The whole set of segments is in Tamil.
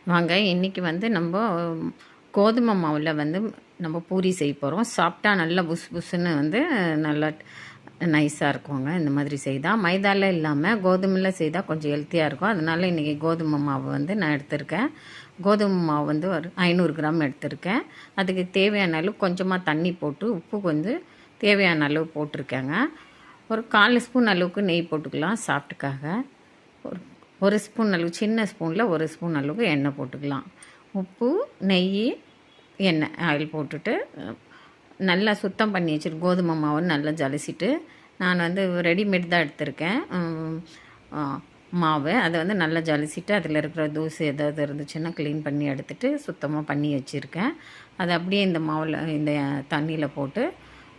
வாங்க இன்றைக்கி வந்து நம்ம கோதுமை மாவில் வந்து நம்ம பூரி செய்ய போகிறோம். சாப்பிட்டா நல்லா புஸ் புஸ்ஸுன்னு வந்து நல்லா நைஸாக இருக்குங்க. இந்த மாதிரி செய்தால் மைதாவில் இல்லாமல் கோதுமையில் செய்தால் கொஞ்சம் ஹெல்த்தியாக இருக்கும். அதனால் இன்றைக்கி கோதுமை மாவு வந்து நான் எடுத்திருக்கேன். கோதுமை மாவு வந்து ஒரு 500 கிராம் எடுத்திருக்கேன். அதுக்கு தேவையான அளவு கொஞ்சமாக தண்ணி போட்டு உப்பு வந்து தேவையான அளவு போட்டிருக்கேங்க. ஒரு 1/4 ஸ்பூன் அளவுக்கு நெய் போட்டுக்கலாம் சாப்பிட்டுக்காக. ஒரு ஸ்பூன் அளவு சின்ன ஸ்பூனில் ஒரு ஸ்பூன் அளவுக்கு எண்ணெய் போட்டுக்கலாம். உப்பு, நெய், எண்ணெய் ஆயில் போட்டுட்டு நல்லா சுத்தம் பண்ணி வச்சுட்டு கோதுமை மாவு நல்லா ஜலிச்சிட்டு, நான் வந்து ரெடிமேட் தான் எடுத்திருக்கேன் மாவு. அதை வந்து நல்லா ஜலிச்சிட்டு அதில் இருக்கிற தூசு ஏதாவது இருந்துச்சுன்னா க்ளீன் பண்ணி எடுத்துகிட்டு சுத்தமாக பண்ணி வச்சுருக்கேன். அதை அப்படியே இந்த மாவில் இந்த தண்ணியில் போட்டு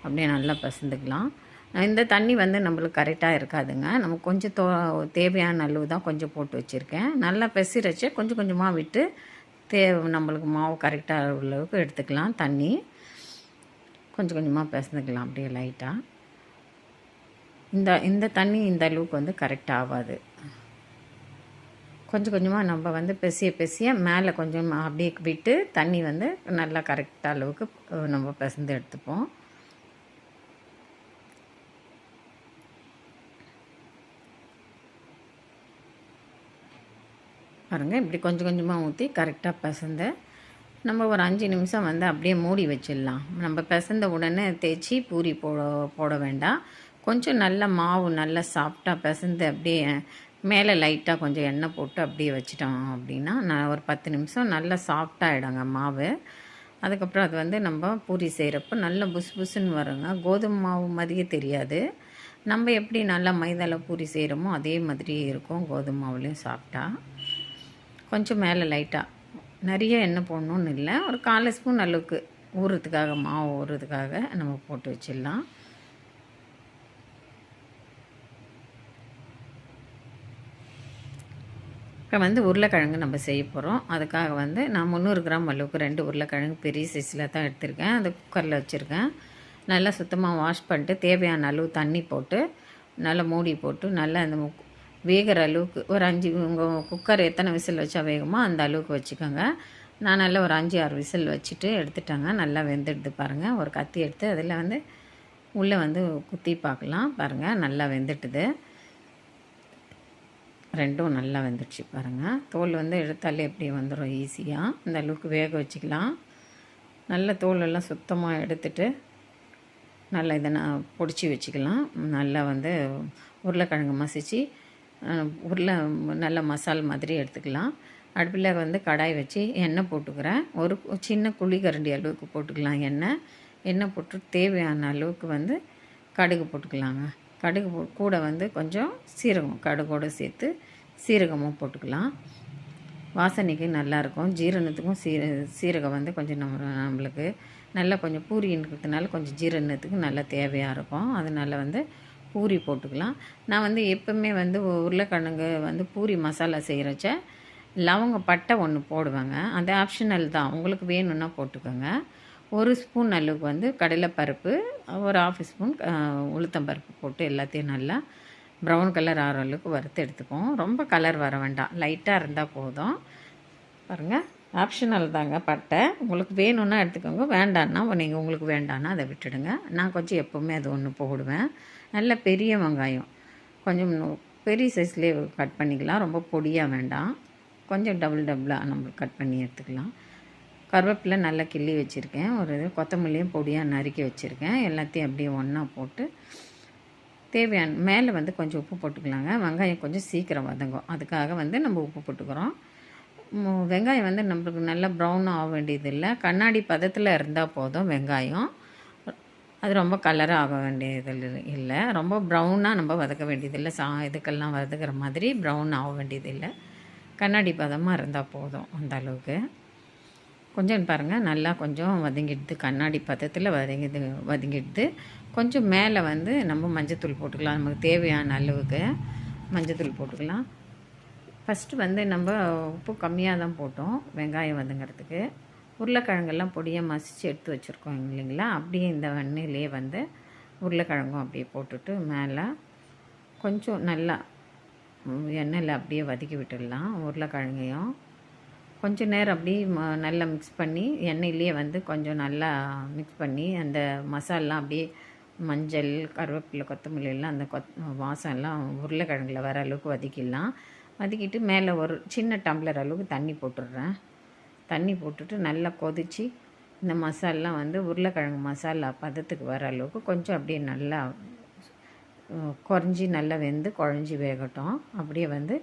அப்படியே நல்லா பிசைந்துக்கலாம். இந்த தண்ணி வந்து நம்மளுக்கு கரெக்டாக இருக்காதுங்க. நமக்கு கொஞ்சம் தேவையான அளவு தான் கொஞ்சம் போட்டு வச்சுருக்கேன். நல்லா பெசிறச்சு கொஞ்சம் கொஞ்சமாக விட்டு நம்மளுக்கு மாவு கரெக்டாக அளவுக்கு எடுத்துக்கலாம். தண்ணி கொஞ்சம் கொஞ்சமாக பிசைந்துக்கலாம் அப்படியே லைட்டாக. இந்த தண்ணி இந்த அளவுக்கு வந்து கரெக்டாக ஆகாது. கொஞ்சம் கொஞ்சமாக நம்ம வந்து பெசிய மேலே கொஞ்சம் அப்படியே விட்டு தண்ணி வந்து நல்லா கரெக்டாக அளவுக்கு நம்ம பிசைந்து எடுத்துப்போம். பாருங்கள், இப்படி கொஞ்சம் கொஞ்சமாக ஊற்றி கரெக்டாக பிசைந்து நம்ம ஒரு 5 நிமிஷம் வந்து அப்படியே மூடி வச்சிடலாம். நம்ம பிசைந்த உடனே தேய்ச்சி பூரி போட வேண்டாம். கொஞ்சம் நல்ல மாவு நல்லா சாஃப்டாக பிசைந்து அப்படியே மேலே லைட்டாக கொஞ்சம் எண்ணெய் போட்டு அப்படியே வச்சிட்டோம் அப்படின்னா நான் ஒரு 10 நிமிஷம் நல்லா சாஃப்டாகிடுங்க மாவு. அதுக்கப்புறம் அது வந்து நம்ம பூரி செய்கிறப்போ நல்லா புஸ் புஸ்ன்னு வருங்க. கோதுமை மாவு மாதிரியே தெரியாது. நம்ம எப்படி நல்லா மைதாவில் பூரி செய்கிறோமோ அதே மாதிரி இருக்கும் கோதுமை மாவுலேயும் சாப்பிட்டா. கொஞ்சம் மேலே லைட்டாக நிறைய எண்ணெய் போடணுன்னு இல்லை, ஒரு 1/4 ஸ்பூன் அளவுக்கு ஊறுறதுக்காக மாவு ஊறுறதுக்காக நம்ம போட்டு வச்சிடலாம். இப்போ வந்து உருளைக்கிழங்கு நம்ம செய்ய போகிறோம். அதுக்காக வந்து நான் 300 கிராம் அளவுக்கு 2 உருளைக்கிழங்கு பெரிய சைஸில் தான் எடுத்திருக்கேன். அது குக்கரில் வச்சுருக்கேன். நல்லா சுத்தமாக வாஷ் பண்ணிட்டு தேவையான அளவு தண்ணி போட்டு நல்லா மூடி போட்டு நல்லா அந்த வேகிற அளவுக்கு ஒரு 5 உங்கள் குக்கர் எத்தனை விசில் வச்சா வேகுமோ அந்த அளவுக்கு வச்சுக்கோங்க. நான் நல்லா ஒரு 5-6 விசில் வச்சுட்டு எடுத்துட்டேங்க. நல்லா வெந்துடுது பாருங்கள். ஒரு கத்தி எடுத்து அதில் வந்து உள்ளே வந்து குத்தி பார்க்கலாம். பாருங்கள், நல்லா வெந்துட்டுது. ரெண்டும் நல்லா வெந்துடுச்சு பாருங்கள். தோல் வந்து எடுத்தாலே எப்படி வந்துடும் ஈஸியாக. இந்த அளவுக்கு வேக வச்சுக்கலாம். நல்ல தோலெல்லாம் சுத்தமாக எடுத்துட்டு நல்லா இதை நான் பொடிச்சு வச்சுக்கலாம். நல்லா வந்து உருளைக்கிழங்கு மசிச்சு நல்ல மசால் மாதிரி எடுத்துக்கலாம். அடுப்பில் வந்து கடாய் வச்சு எண்ணெய் போட்டுக்கிறேன். ஒரு சின்ன குழிக்கரண்டி அளவுக்கு போட்டுக்கலாம் எண்ணெய் போட்டு தேவையான அளவுக்கு வந்து கடுகு போட்டுக்கலாங்க. கடுகு கூட வந்து கொஞ்சம் சீரகம் கடுகோடு சேர்த்து சீரகமும் போட்டுக்கலாம். வாசனைக்கு நல்லாயிருக்கும். ஜீரணத்துக்கும் சீரகம் வந்து கொஞ்சம் நம்மளுக்கு நல்லா கொஞ்சம் பூரின்றதுனால கொஞ்சம் ஜீரணத்துக்கு நல்லா தேவையாக இருக்கும். அதனால் வந்து பூரி போட்டுக்கலாம். நான் வந்து எப்போவுமே வந்து உருளைக்கிழங்கு வந்து பூரி மசாலா செய்கிறச்ச லவங்க பட்டை ஒன்று போடுவேங்க. அது ஆப்ஷனல் தான், உங்களுக்கு வேணும்னா போட்டுக்கோங்க. ஒரு ஸ்பூன் அளவுக்கு வந்து கடலைப்பருப்பு, ஒரு 1/2 ஸ்பூன் உளுத்தம்பருப்பு போட்டு எல்லாத்தையும் நல்லா ப்ரௌன் கலர் ஆகிற அளவுக்கு வறுத்து எடுத்துப்போம். ரொம்ப கலர் வர வேண்டாம், லைட்டாக இருந்தால் போதும். பாருங்கள், ஆப்ஷனல் தாங்க பட்டை. உங்களுக்கு வேணும்னா எடுத்துக்கோங்க, வேண்டான்னா நீங்கள் உங்களுக்கு வேண்டான்னா அதை விட்டுடுங்க. நான் கொஞ்சம் எப்போவுமே அது ஒன்று போடுவேன். நல்ல பெரிய வெங்காயம் கொஞ்சம் பெரிய சைஸ்லேயே கட் பண்ணிக்கலாம். ரொம்ப பொடியாக வேண்டாம், கொஞ்சம் டபுளாக நம்ம கட் பண்ணி எடுத்துக்கலாம். கருவேப்பிலை நல்லா கிள்ளி வச்சுருக்கேன். ஒரு கொத்தமல்லியும் பொடியாக நறுக்கி வச்சுருக்கேன். எல்லாத்தையும் அப்படியே ஒன்றா போட்டு தேவையான மேலே வந்து கொஞ்சம் உப்பு போட்டுக்கலாங்க. வெங்காயம் கொஞ்சம் சீக்கிரம் வதங்கும், அதுக்காக வந்து நம்ம உப்பு போட்டுக்கிறோம். வெங்காயம் வந்து நம்மளுக்கு நல்லா ப்ரௌன் ஆக வேண்டியதில்லை, கண்ணாடி பதத்தில் இருந்தால் போதும். வெங்காயம் அது ரொம்ப கலராக ஆக வேண்டியது இல்லை, ரொம்ப ப்ரௌனாக நம்ம வதக்க வேண்டியதில்லை. இதுக்கெல்லாம் வதக்கிற மாதிரி ப்ரௌன் ஆக வேண்டியதில்லை, கண்ணாடி பதமாக இருந்தால் போதும். அந்த அளவுக்கு கொஞ்சம் பாருங்கள் நல்லா கொஞ்சம் வதங்கிடுது, கண்ணாடி பதத்தில் வதங்கிடுது. கொஞ்சம் மேலே வந்து நம்ம மஞ்சத்தூள் போட்டுக்கலாம். நமக்கு தேவையான அளவுக்கு மஞ்சத்தூள் போட்டுக்கலாம். ஃபஸ்ட்டு வந்து நம்ம உப்பு கம்மியாக தான் போட்டோம் வெங்காயம் வதங்கிறதுக்கு. உருளைக்கிழங்கெல்லாம் பொடியாக மசித்து எடுத்து வச்சுருக்கோம் இல்லைங்களா, அப்படியே இந்த எண்ணெயிலே வந்து உருளைக்கிழங்கும் அப்படியே போட்டுட்டு மேலே கொஞ்சம் நல்லா எண்ணெயில் அப்படியே வதக்கி விட்டுடலாம் உருளைக்கிழங்கையும். கொஞ்சம் நேரம் அப்படி நல்லா மிக்ஸ் பண்ணி எண்ணெயிலேயே வந்து கொஞ்சம் நல்லா மிக்ஸ் பண்ணி அந்த மசாலாம் அப்படியே மஞ்சள், கருவேப்பிலை, கொத்தமல்லி எல்லாம் அந்த வாசம் எல்லாம் உருளைக்கிழங்குல வர அளவுக்கு வதக்கிடலாம். வதக்கிட்டு மேலே ஒரு சின்ன டம்ளர் அளவுக்கு தண்ணி போட்டுடுறேன். தண்ணி போட்டுட்டு நல்லா கொதித்து இந்த மசாலாம் வந்து உருளைக்கிழங்கு மசாலா பதத்துக்கு வர அளவுக்கு கொஞ்சம் அப்படியே நல்லா குறைஞ்சி நல்லா வெந்து குழஞ்சி வேகட்டும். அப்படியே வந்து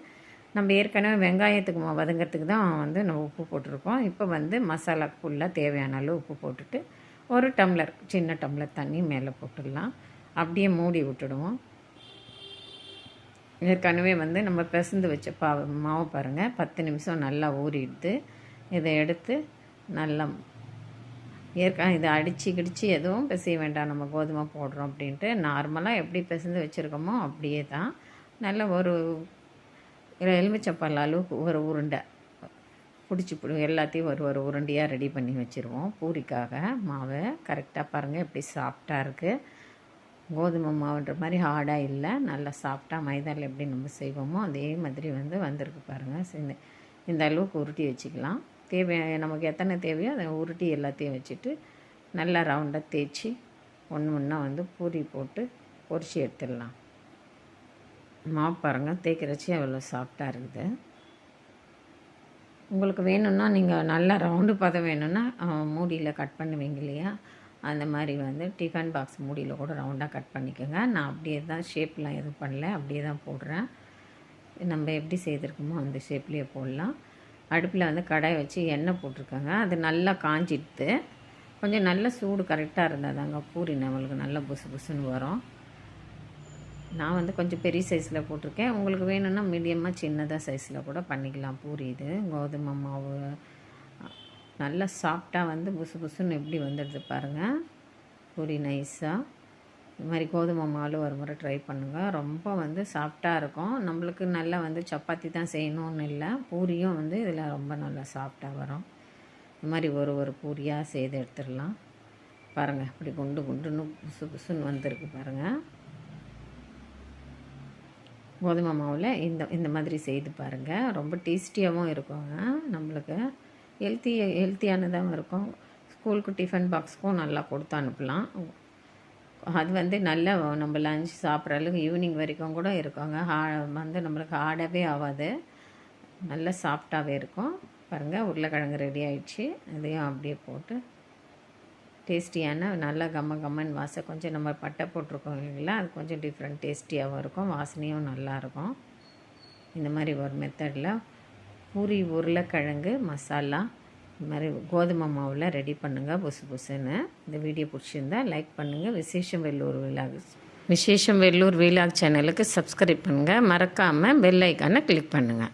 நம்ம ஏற்கனவே வெங்காயத்துக்கு வதங்கிறதுக்கு தான் வந்து நம்ம உப்பு போட்டிருக்கோம். இப்போ வந்து மசாலாக்கு ஃபுல்லாக தேவையான அளவு உப்பு போட்டுட்டு ஒரு டம்ளர் சின்ன டம்ளர் தண்ணி மேலே போட்டுடலாம். அப்படியே மூடி விட்டுடுவோம். ஏற்கனவே வந்து நம்ம பிசைந்து வச்ச மாவு பாருங்கள் 10 நிமிஷம் நல்லா ஊறிடுது. இதை எடுத்து நல்லா இதை அடித்து எதுவும் பிசைய வேண்டாம், நம்ம கோதுமை போடுறோம் அப்படின்ட்டு நார்மலாக எப்படி பிசைந்து வச்சுருக்கோமோ அப்படியே தான் நல்லா ஒரு எலுமிச்சம்பழம் அளவுக்கு ஒரு உருண்டை பிடிச்சி எல்லாத்தையும் ஒரு உருண்டையாக ரெடி பண்ணி வச்சுருவோம். பூரிக்காக மாவை கரெக்டாக பாருங்கள் எப்படி சாஃப்டாக இருக்குது. கோதுமை மாவுன்ற மாதிரி ஹார்டாக இல்லை, நல்லா சாஃப்டாக மைதாவில் எப்படி நம்ம செய்வோமோ அதே மாதிரி வந்து வந்திருக்கு பாருங்கள். இந்த அளவுக்கு உருட்டி வச்சுக்கலாம். நமக்கு எத்தனை தேவையோ அதை உருட்டி எல்லாத்தையும் வச்சுட்டு நல்லா ரவுண்டாக தேய்ச்சி ஒன்றா வந்து பூரி போட்டு பொரிச்சு எடுத்துடலாம். மாவு பாருங்கள் தேய்க்கிறச்சி அவ்வளோ சாஃப்டாக இருக்குது. உங்களுக்கு வேணும்னா நீங்கள் நல்லா ரவுண்டு பதம் வேணும்னா மூடியில் கட் பண்ணுவீங்க இல்லையா, அந்த மாதிரி வந்து டிஃபன் பாக்ஸ் மூடியில் கூட ரவுண்டாக கட் பண்ணிக்கோங்க. நான் அப்படியே தான் ஷேப்லாம் எதுவும் பண்ணல, அப்படியே தான் போடுறேன். நம்ம எப்படி செய்திருக்கோமோ அந்த ஷேப்லேயே போடலாம். அடுப்பில் வந்து கடாய் வச்சு எண்ணெய் போட்டிருக்கேங்க. அது நல்லா காஞ்சிடுது. கொஞ்சம் நல்ல சூடு கரெக்டாக இருந்தால் தாங்க பூரி நம்மளுக்கு நல்லா புசுன்னு வரும். நான் வந்து கொஞ்சம் பெரிய சைஸில் போட்டிருக்கேன். உங்களுக்கு வேணும்னா மீடியமாக சின்னதாக சைஸில் கூட பண்ணிக்கலாம் பூரி. இது கோதுமை மாவு நல்லா சாஃப்டாக வந்து புசுன்னு எப்படி வந்துடுது பாருங்கள். பூரி நைஸாக இது மாதிரி கோதுமை மாவு ஒரு முறை ட்ரை பண்ணுங்கள். ரொம்ப வந்து சாஃப்டாக இருக்கும். நம்மளுக்கு நல்லா வந்து சப்பாத்தி தான் செய்யணும்னு இல்லை, பூரியும் வந்து இதில் ரொம்ப நல்லா சாஃப்டாக வரும். இது மாதிரி ஒரு பூரியாக செய்து எடுத்துடலாம். பாருங்கள் இப்படி குண்டுன்னு புசுன்னு வந்திருக்கு பாருங்கள். கோதுமை மாவில் இந்த மாதிரி செய்து பாருங்கள். ரொம்ப டேஸ்டியாகவும் இருக்குங்க. நம்மளுக்கு ஹெல்த்தியானதாகவும் இருக்கும். ஸ்கூலுக்கு டிஃபன் பாக்ஸுக்கும் நல்லா கொடுத்து அனுப்பலாம். அது வந்து நல்லா நம்ம லஞ்ச் சாப்பிட்ற அளவுக்கு ஈவினிங் வரைக்கும் கூட இருக்குங்க. வந்து நம்மளுக்கு ஹார்டாகவே ஆகாது, நல்லா சாஃப்டாகவே இருக்கும். பாருங்கள் உருளைக்கிழங்கு ரெடி ஆகிடுச்சு. அதையும் அப்படியே போட்டு டேஸ்டியான நல்லா கம்மன்னு வாசம் கொஞ்சம் நம்ம பட்டை போட்டிருக்கோம் இல்லைங்களா, அது கொஞ்சம் டிஃப்ரெண்ட் டேஸ்டியாகவும் இருக்கும், வாசனையும் நல்லாயிருக்கும். இந்த மாதிரி ஒரு மெத்தடில் பூரி உருளைக்கிழங்கு மசாலா இது மாதிரி கோதுமை மாவில் ரெடி பண்ணுங்கள் புசுன்னு. இந்த வீடியோ பிடிச்சிருந்தா லைக் பண்ணுங்கள். விசேஷம் வெள்ளூர் வீலாக் சேனலுக்கு சப்ஸ்கிரைப் பண்ணுங்கள். மறக்காமல் பெல் ஐக்கானை கிளிக் பண்ணுங்கள்.